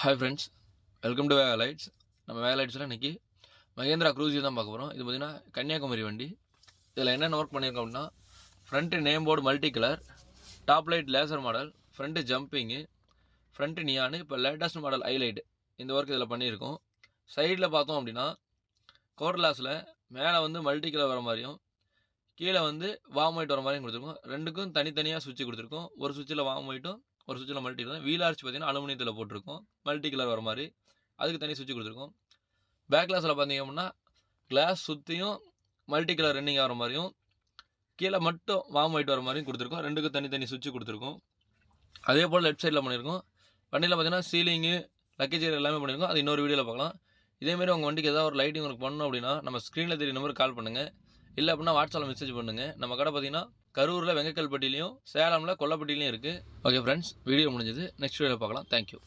Hi friends, welcome to வேக lights. நம்ம வேக லைட்ஸில் இன்றைக்கி மகேந்திரா க்ரூஸி தான் பார்க்க போகிறோம். இது பார்த்திங்கன்னா கன்னியாகுமரி வண்டி. இதில் என்னென்ன ஒர்க் பண்ணியிருக்கோம் அப்படின்னா, front name board multi colour, top light laser model, front jumping, front neon, இப்போ லேட்டஸ்ட் மாடல் ஹைலைட், இந்த ஒர்க் இதில் பண்ணியிருக்கோம். சைடில் பார்த்தோம் அப்படின்னா கோர்லாஸில் மேலே வந்து மல்டி கலர் வர மாதிரியும் கீழே வந்து வார்ம் ஒயிட் வர மாதிரியும் கொடுத்துருக்கோம். ரெண்டுக்கும் தனித்தனியாக சுவிட்ச் கொடுத்துருக்கோம். ஒரு சுவிட்சில் வார்ம் ஒயிட்டும் ஒரு சுவிட்சில் மல்டி கலர். வீல் ஆர்ச் பார்த்தீங்கன்னா அலுமினியத்தில் போட்டிருக்கோம், மல்டி கலர் வர மாதிரி. அதுக்கு தனி சுவிட்ச் கொடுத்துருக்கோம். பேக் கிளாஸில் பார்த்தீங்க அப்படின்னா கிளாஸ் சுற்றியும் மல்டி கலர் ரன்னிங் ஆகிற மாதிரியும் கீழே மட்டும் வார்ம் ஒயிட் வர மாதிரியும் கொடுத்துருக்கோம். ரெண்டுக்கும் தனித்தனி சுவிட்ச் கொடுத்துருக்கோம். அதே போல் லெஃப்ட் சைடில் பண்ணியிருக்கோம். வண்டியில் பார்த்தீங்கன்னா சீலிங்கு, லக்கேஜ் எல்லாமே பண்ணியிருக்கோம். அது இன்னொரு வீடியோவில் பார்க்கலாம். இதேமாரி உங்கள் வண்டிக்கு ஏதாவது ஒரு லைட்டிங் ஒர்க் பண்ணணும் அப்படின்னா நம்ம ஸ்க்ரீனில் தெரிய நம்பருக்கு கால் பண்ணுங்கள். இல்லை அப்படின்னா வாட்ஸ்அப்பில் மெசேஜ் பண்ணுங்கள். நம்ம கடை பார்த்தீங்கன்னா கரூரில் வெங்கக்கல்பட்டிலையும் சேலமில் கொல்லப்பட்டிலையும் இருக்குது. ஓகே ஃப்ரெண்ட்ஸ், வீடியோ முடிஞ்சது. நெக்ஸ்ட் வீடியோவில் பார்க்கலாம். தேங்க்யூ.